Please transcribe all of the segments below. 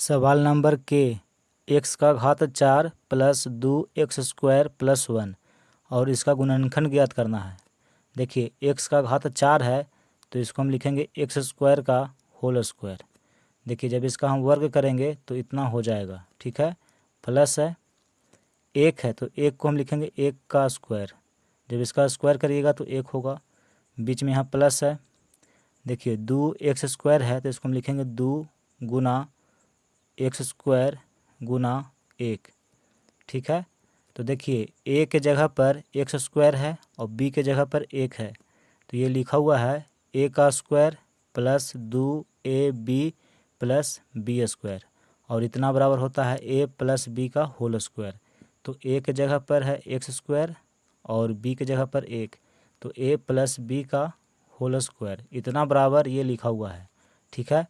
सवाल नंबर के एक्स का घात 4 प्लस 2x² प्लस 1 और इसका गुणनखंड ज्ञात करना है। देखिए एक्स का घात 4 है तो इसको हम लिखेंगे x² का होल स्क्वायर। देखिए जब इसका हम वर्ग करेंगे तो इतना हो जाएगा, ठीक है। प्लस है, एक है तो एक को हम लिखेंगे 1 का स्क्वायर, जब इसका स्क्वायर करिएगा तो 1 होगा। बीच में यहाँ प्लस है, देखिए 2x² है तो इसको हम लिखेंगे 2 गुना x² गुना 1, ठीक है। तो देखिए a के जगह पर x² है और b के जगह पर 1 है, तो ये लिखा हुआ है a का square plus 2ab plus b² और इतना बराबर होता है a प्लस b का होल स्क्वायर। तो a के जगह पर है x² और b के जगह पर 1, तो a प्लस b का होल स्क्वायर इतना बराबर ये लिखा हुआ है, ठीक है।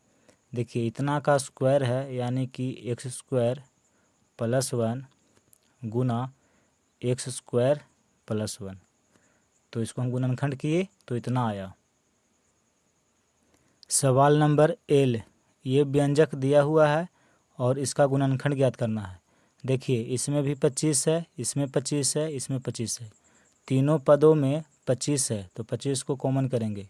देखिए इतना का स्क्वायर है यानी कि x² प्लस 1 गुना x² प्लस 1, तो इसको हम गुणनखंड किए तो इतना आया। सवाल नंबर एल, ये व्यंजक दिया हुआ है और इसका गुणनखंड ज्ञात करना है। देखिए इसमें भी 25 है, इसमें 25 है, इसमें 25 है, तीनों पदों में 25 है तो 25 को कॉमन करेंगे।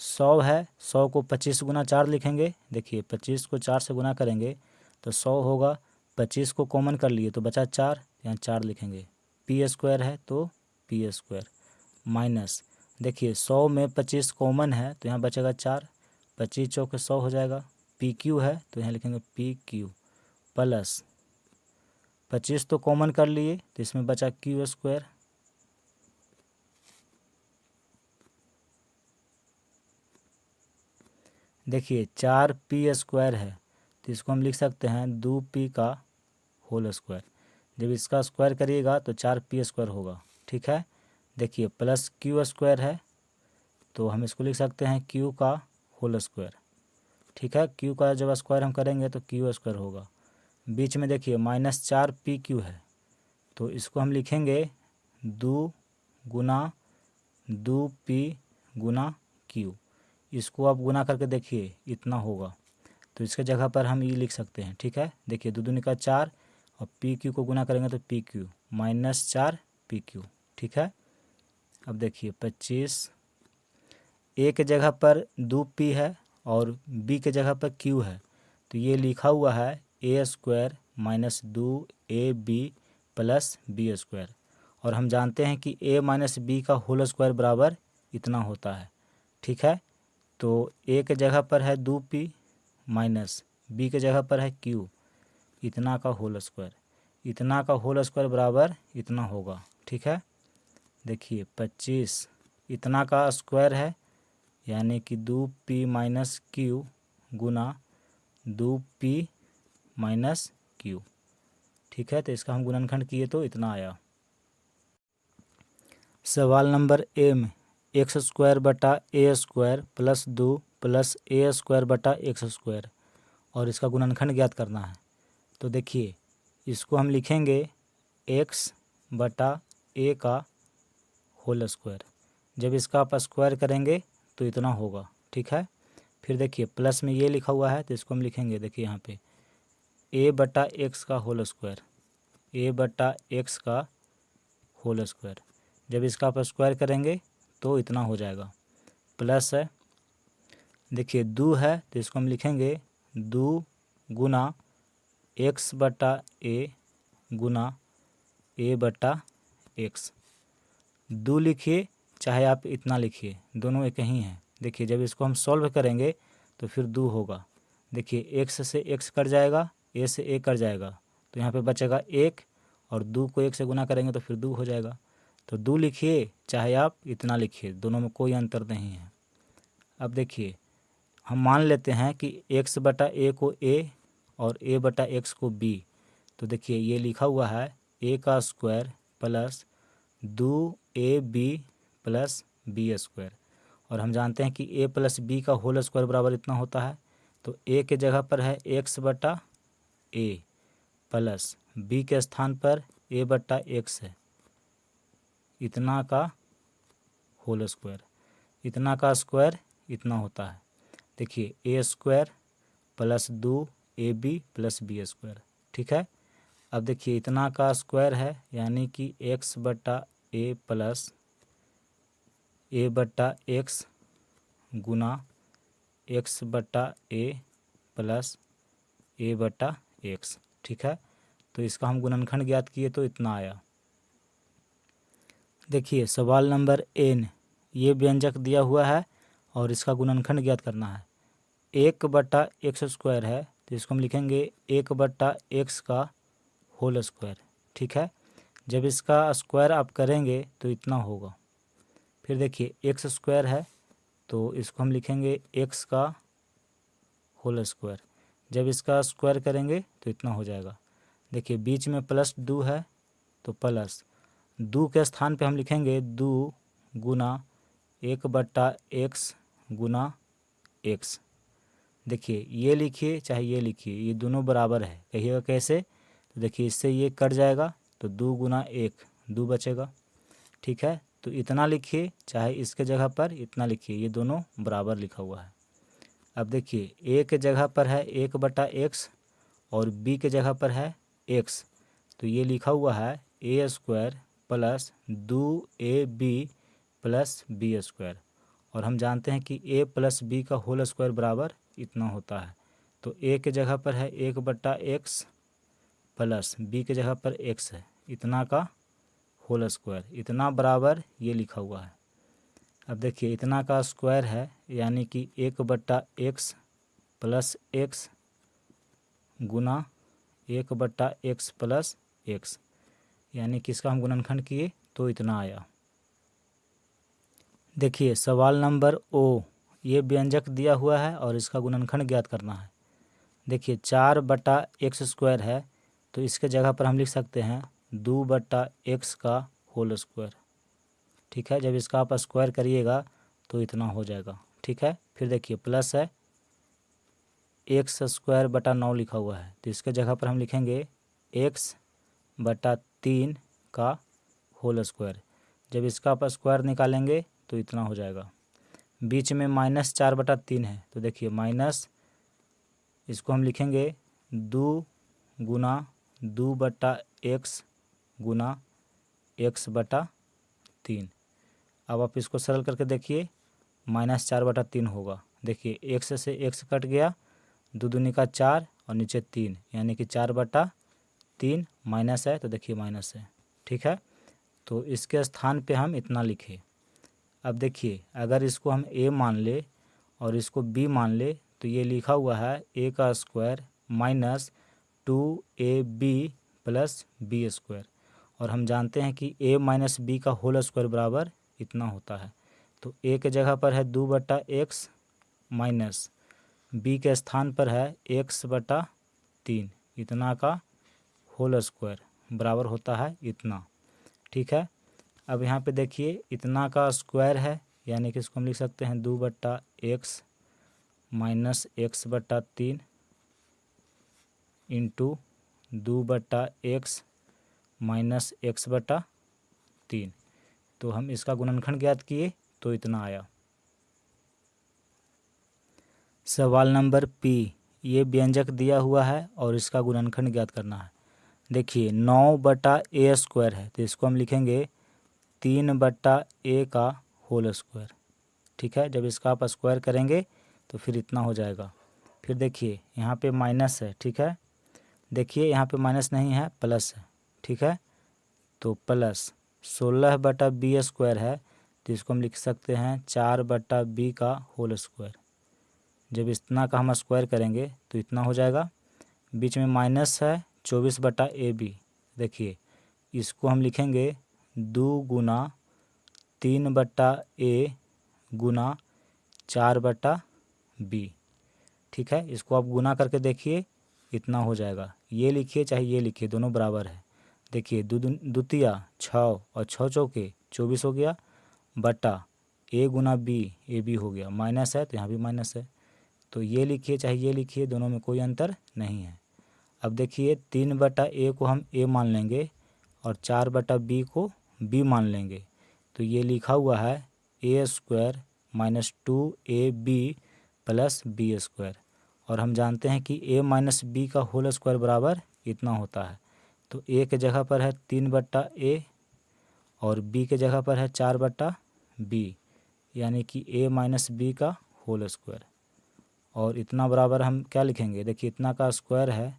100 है, 100 को 25 गुना 4 लिखेंगे। देखिए 25 को 4 से गुना करेंगे तो 100 होगा, 25 को कॉमन कर लिए तो बचा 4, यहाँ 4 लिखेंगे। p² है तो p² माइनस, देखिए 100 में 25 कॉमन है तो यहाँ बचेगा 4, 25 चौके 100 हो जाएगा। pq है तो यहाँ लिखेंगे pq प्लस 25 तो कॉमन कर लिए तो इसमें बचा q²। देखिए 4p² है तो इसको हम लिख सकते हैं 2p का होल स्क्वायर, जब इसका स्क्वायर करिएगा तो 4p² होगा, ठीक है। देखिए प्लस q² है तो हम इसको लिख सकते हैं q का होल स्क्वायर, ठीक है। q का जब स्क्वायर हम करेंगे तो q² होगा। बीच में देखिए माइनस 4pq है तो इसको हम लिखेंगे 2 गुना 2p गुना q, इसको आप गुना करके देखिए इतना होगा, तो इसके जगह पर हम ये लिख सकते हैं, ठीक है। देखिए 2 दूनी का 4 और pq को गुना करेंगे तो pq माइनस 4pq, ठीक है। अब देखिए 25, a के जगह पर 2p है और b के जगह पर q है, तो ये लिखा हुआ है a² minus 2ab plus b², और हम जानते हैं कि a माइनस b का होल स्क्वायर बराबर इतना होता है, ठीक है। तो a के जगह पर है 2p माइनस b के जगह पर है q, इतना का होल स्क्वायर, इतना का होल स्क्वायर बराबर इतना होगा, ठीक है। देखिए 25 इतना का स्क्वायर है यानी कि 2p माइनस q गुना 2p माइनस q, ठीक है। तो इसका हम गुणनखंड किए तो इतना आया। सवाल नंबर एम, x² बटा a² प्लस 2 प्लस a² बटा x² और इसका गुणनखंड ज्ञात करना है। तो देखिए इसको हम लिखेंगे x बटा a का होल स्क्वायर, जब इसका आप स्क्वायर करेंगे तो इतना होगा, ठीक है। फिर देखिए प्लस में ये लिखा हुआ है तो इसको हम लिखेंगे, देखिए यहाँ पे a बटा x का होल स्क्वायर, a बटा x का होल स्क्वायर, जब इसका आप स्क्वायर करेंगे तो इतना हो जाएगा। प्लस है, देखिए 2 है तो इसको हम लिखेंगे 2 गुना x बटा a गुना a बटा x। 2 लिखिए चाहे आप इतना लिखिए, दोनों एक ही हैं। देखिए जब इसको हम सॉल्व करेंगे तो फिर 2 होगा। देखिए x से x कट जाएगा, a से a कट जाएगा, तो यहाँ पे बचेगा 1 और 2 को 1 से गुना करेंगे तो फिर 2 हो जाएगा। तो 2 लिखिए चाहे आप इतना लिखिए, दोनों में कोई अंतर नहीं है। अब देखिए हम मान लेते हैं कि x बटा a को a और a बटा x को b, तो देखिए ये लिखा हुआ है a का square plus 2ab plus b², और हम जानते हैं कि a प्लस b का होल स्क्वायर बराबर इतना होता है। तो a के जगह पर है x बटा a प्लस b के स्थान पर a बटा x है, इतना का होल स्क्वायर, इतना का स्क्वायर इतना होता है। देखिए a² plus 2 A B plus B square. ठीक है, अब देखिए इतना का स्क्वायर है यानी कि एक्स बटा ए प्लस ए बटा एक्स गुना एक्स बटा ए प्लस ए बटा एक्स। ठीक है, तो इसका हम गुणनखंड ज्ञात किए तो इतना आया। देखिए सवाल नंबर एन, ये व्यंजक दिया हुआ है और इसका गुणनखंड ज्ञात करना है। 1/x² है तो इसको हम लिखेंगे 1/x का होल स्क्वायर। ठीक है, जब इसका स्क्वायर आप करेंगे तो इतना होगा। फिर देखिए x² है तो इसको हम लिखेंगे x का होल स्क्वायर। जब इसका स्क्वायर करेंगे तो इतना हो जाएगा। देखिए बीच में प्लस 2 है तो प्लस 2 के स्थान पे हम लिखेंगे 2 गुना 1/x गुना x। देखिए ये लिखिए चाहे ये लिखिए, ये दोनों बराबर है। कहिएगा कैसे, तो देखिए इससे ये कट जाएगा तो 2 गुना 1 2 बचेगा। ठीक है, तो इतना लिखिए चाहे इसके जगह पर इतना लिखिए, ये दोनों बराबर लिखा हुआ है। अब देखिए ए के जगह पर है 1/x और बी के जगह पर है x, तो ये लिखा हुआ है a² plus 2ab plus b²। और हम जानते हैं कि a प्लस b का होल स्क्वायर बराबर इतना होता है। तो a के जगह पर है 1/x प्लस b के जगह पर x है, इतना का होल स्क्वायर, इतना बराबर ये लिखा हुआ है। अब देखिए इतना का स्क्वायर है यानी कि 1/x प्लस x गुना 1/x प्लस x, यानी कि इसका हम गुणनखंड किए तो इतना आया। देखिए सवाल नंबर ओ, ये व्यंजक दिया हुआ है और इसका गुणनखंड ज्ञात करना है। देखिए 4/x² है तो इसके जगह पर हम लिख सकते हैं 2/x का होल स्क्वायर। ठीक है, जब इसका आप स्क्वायर करिएगा तो इतना हो जाएगा। ठीक है, फिर देखिए प्लस है x²/9 लिखा हुआ है तो इसके जगह पर हम लिखेंगे x/3 का होल स्क्वायर। जब इसका आप स्क्वायर निकालेंगे तो इतना हो जाएगा। बीच में -4/3 है तो देखिए माइनस, इसको हम लिखेंगे 2 गुना 2/x गुना x/3। अब आप इसको सरल करके देखिए -4/3 होगा। देखिए x से x कट गया, 2 दूनी का 4 और नीचे 3 यानी कि 4/3 माइनस है तो देखिए माइनस है। ठीक है, तो इसके स्थान पे हम इतना लिखे। अब देखिए अगर इसको हम a मान ले और इसको b मान ले तो ये लिखा हुआ है a का square minus 2ab plus b²। और हम जानते हैं कि a माइनस b का होल स्क्वायर बराबर इतना होता है। तो a के जगह पर है 2/x माइनस b के स्थान पर है x/3, इतना का होल स्क्वायर बराबर होता है इतना। ठीक है, अब यहाँ पे देखिए इतना का स्क्वायर है यानी कि इसको हम लिख सकते हैं 2/x minus x/3 into 2/x minus x/3। तो हम इसका गुणनखंड ज्ञात किए तो इतना आया। सवाल नंबर पी, ये व्यंजक दिया हुआ है और इसका गुणनखंड ज्ञात करना है। देखिए 9/a² है तो इसको हम लिखेंगे 3/a का होल स्क्वायर। ठीक है, जब इसका आप स्क्वायर करेंगे तो फिर इतना हो जाएगा। फिर देखिए यहाँ पे माइनस है। ठीक है, देखिए यहाँ पे माइनस नहीं है प्लस है। ठीक है, तो प्लस 16/b² है तो इसको हम लिख सकते हैं 4/b का होल स्क्वायर। जब इतना का हम स्क्वायर करेंगे तो इतना हो जाएगा। बीच में माइनस है 24/ab, देखिए इसको हम लिखेंगे 2 गुना 3/a गुना 4/b। ठीक है, इसको आप गुना करके देखिए इतना हो जाएगा। ये लिखिए चाहे ये लिखिए, दोनों बराबर है। देखिए द्वितीया 6 और 6 चौके 24 हो गया, बटा a गुना b, ए बी हो गया, माइनस है तो यहाँ भी माइनस है। तो ये लिखिए चाहे ये लिखिए, दोनों में कोई अंतर नहीं है। अब देखिए 3/a को हम a मान लेंगे और 4/b को b मान लेंगे तो ये लिखा हुआ है a² minus 2ab plus b²। और हम जानते हैं कि a माइनस बी का होल स्क्वायर बराबर इतना होता है। तो a के जगह पर है 3/a और b के जगह पर है 4/b, यानी कि a माइनस बी का होल स्क्वायर। और इतना बराबर हम क्या लिखेंगे, देखिए इतना का स्क्वायर है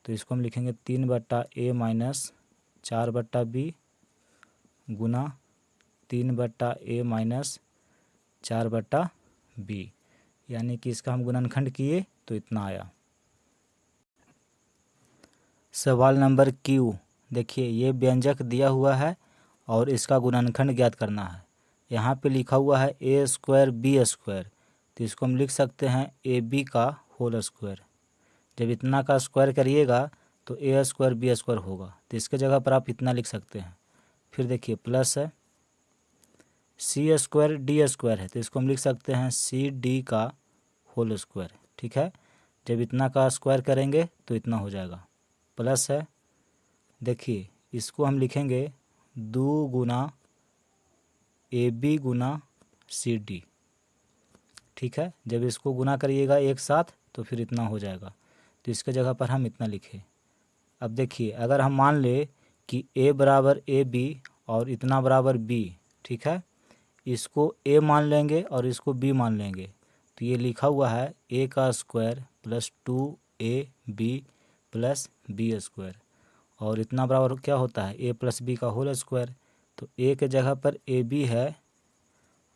तो इसको हम लिखेंगे 3/a माइनस 4/b गुना 3/a माइनस 4/b, यानी कि इसका हम गुणनखंड किए तो इतना आया। सवाल नंबर Q, देखिए ये व्यंजक दिया हुआ है और इसका गुणनखंड ज्ञात करना है। यहाँ पे लिखा हुआ है a स्क्वायर बी स्क्वायर, तो इसको हम लिख सकते हैं ab का होल स्क्वायर। जब इतना का स्क्वायर करिएगा तो a स्क्वायर बी स्क्वायर होगा, तो इसके जगह पर आप इतना लिख सकते हैं। फिर देखिए प्लस है c स्क्वायर डी स्क्वायर है, तो इसको हम लिख सकते हैं सी डी का होल स्क्वायर। ठीक है, जब इतना का स्क्वायर करेंगे तो इतना हो जाएगा। प्लस है, देखिए इसको हम लिखेंगे 2 गुना A B Guna C D. ठीक है, जब इसको गुना करिएगा एक साथ तो फिर इतना हो जाएगा, तो इसके जगह पर हम इतना लिखें। अब देखिए अगर हम मान ले कि a बराबर ए बी और इतना बराबर b, ठीक है, इसको a मान लेंगे और इसको b मान लेंगे, तो ये लिखा हुआ है a का square plus 2ab plus b square, और इतना बराबर क्या होता है a प्लस b का होल स्क्वायर। तो a के जगह पर ab है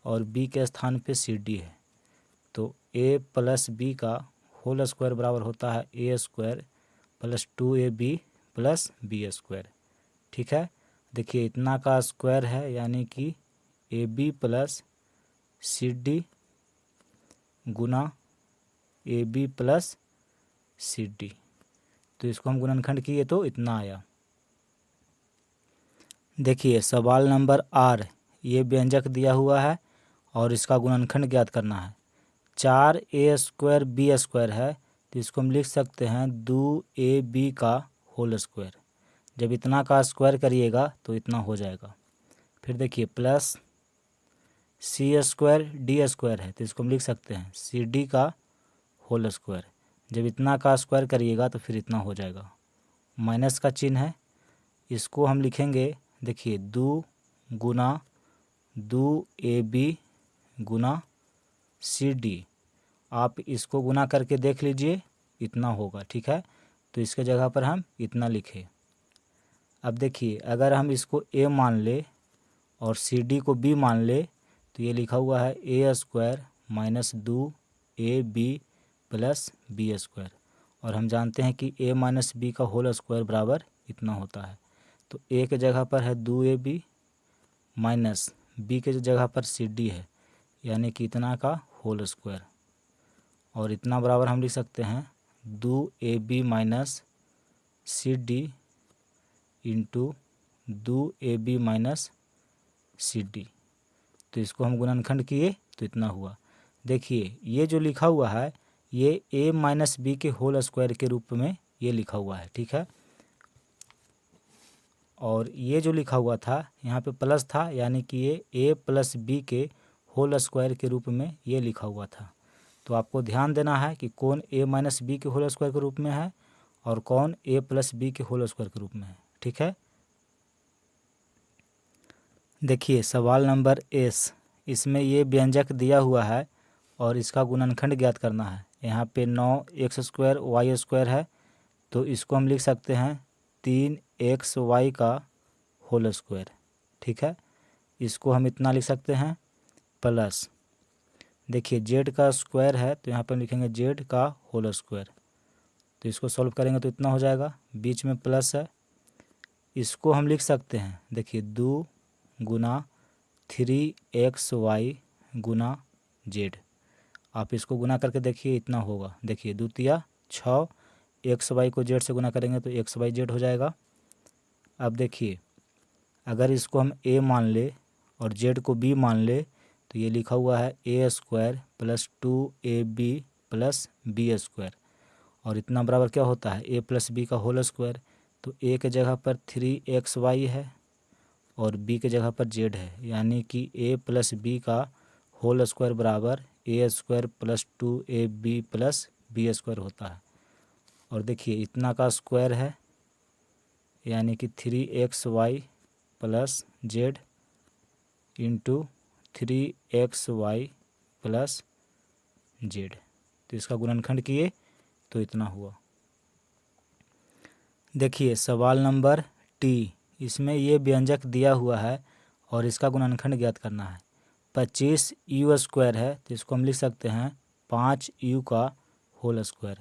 और b के स्थान पे cd है, तो a प्लस b का होल स्क्वायर बराबर होता है a स्क्वायर plus 2ab plus b square. ठीक है, देखिए इतना का स्क्वायर है यानी कि ab प्लस cd गुना ab प्लस cd, तो इसको हम गुणनखंड किए तो इतना आया। देखिए सवाल नंबर R, ये व्यंजक दिया हुआ है और इसका गुणनखंड ज्ञात करना है। 4a स्क्वायर बी स्क्वायर है, तो इसको हम लिख सकते हैं 2ab का होल स्क्वायर। जब इतना का स्क्वायर करिएगा तो इतना हो जाएगा। फिर देखिए plus c square D square है, तो इसको हम लिख सकते हैं सी डी का होल स्क्वायर। जब इतना का स्क्वायर करिएगा तो फिर इतना हो जाएगा। माइनस का चिन्ह है, इसको हम लिखेंगे, देखिए 2 गुना 2ab गुना सी डी। आप इसको गुना करके देख लीजिए इतना होगा। ठीक है, तो इसके जगह पर हम इतना लिखें। अब देखिए अगर हम इसको a मान ले और सी डी को b मान ले, तो ये लिखा हुआ है a square minus 2ab plus b square, और हम जानते हैं कि a माइनस बी का होल स्क्वायर बराबर इतना होता है। तो a के जगह पर है 2ab माइनस b के जगह पर सी डी है, यानी कि इतना का होल स्क्वायर, और इतना बराबर हम लिख सकते हैं 2ab minus C D into 2ab minus C D. तो इसको हम गुणनखंड किए तो इतना हुआ। देखिए ये जो लिखा हुआ है ये a माइनस बी के होल स्क्वायर के रूप में ये लिखा हुआ है। ठीक है, और ये जो लिखा हुआ था यहाँ पे प्लस था, यानी कि ये a प्लस बी के होल स्क्वायर के रूप में ये लिखा हुआ था। तो आपको ध्यान देना है कि कौन a माइनस बी के होल स्क्वायर के रूप में है और कौन a प्लस बी के होल स्क्वायर के रूप में है। ठीक है, देखिए सवाल नंबर S, इसमें ये व्यंजक दिया हुआ है और इसका गुणनखंड ज्ञात करना है। यहाँ पे 9x स्क्वायर वाई स्क्वायर है, तो इसको हम लिख सकते हैं 3xy का होल स्क्वायर। ठीक है, इसको हम इतना लिख सकते हैं प्लस, देखिए z का स्क्वायर है तो यहाँ पर लिखेंगे z का होल स्क्वायर, तो इसको सॉल्व करेंगे तो इतना हो जाएगा। बीच में प्लस है, इसको हम लिख सकते हैं, देखिए 2 गुना 3xy गुना z। आप इसको गुना करके देखिए इतना होगा। देखिए 2 तिया 6, xy को z से गुना करेंगे तो xyz हो जाएगा। अब देखिए अगर इसको हम a मान ले और z को b मान ले, तो ये लिखा हुआ है a स्क्वायर plus 2ab plus b square, और इतना बराबर क्या होता है a प्लस बी का होल स्क्वायर। तो a के जगह पर 3xy है और b के जगह पर z है, यानी कि a प्लस बी का होल स्क्वायर बराबर a स्क्वायर plus 2ab plus B square होता है। और देखिए इतना का स्क्वायर है यानी कि 3xy plus Z into 3xy plus Z. तो इसका गुणनखंड किए तो इतना हुआ। देखिए सवाल नंबर टी, इसमें ये व्यंजक दिया हुआ है और इसका गुणनखंड ज्ञात करना है। 25u² है तो इसको हम लिख सकते हैं 5u का होल स्क्वायर।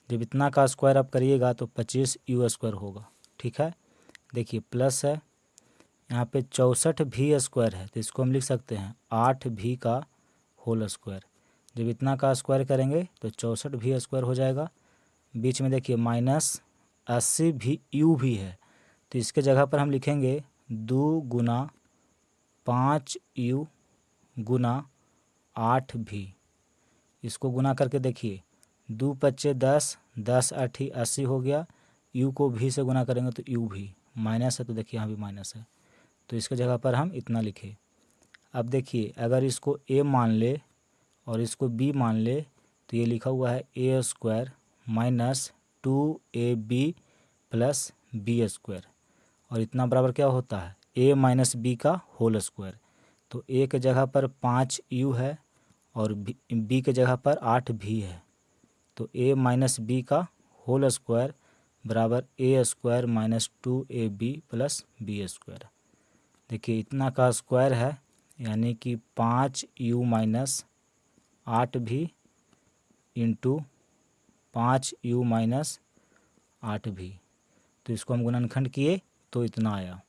जब इतना का स्क्वायर आप करिएगा तो 25u² होगा। ठीक है, देखिए प्लस है यहाँ पे 64v² है तो इसको हम लिख सकते हैं 8v का होल स्क्वायर। जब इतना का स्क्वायर करेंगे तो 64v² हो जाएगा। बीच में देखिए -80u भी है तो इसके जगह पर हम लिखेंगे 2 गुना 5u गुना 8v। इसको गुना करके देखिए 2 पच्चे 10, 10 8 80 हो गया। u को भी से गुना करेंगे तो u भी माइनस है तो देखिए यहाँ भी माइनस है तो इसके जगह पर हम इतना लिखे। अब देखिए अगर इसको a मान ले और इसको b मान ले तो ये लिखा हुआ है a² minus 2ab plus b² और इतना बराबर क्या होता है a माइनस b का होल स्क्वायर। तो a के जगह पर 5u है और b के जगह पर 8v है तो a माइनस b का होल स्क्वायर बराबर a² minus 2ab plus b²। देखिए इतना का स्क्वायर है यानी कि 5u minus 8v into 5u minus 8v। तो इसको हम गुणनखंड किए तो इतना आया।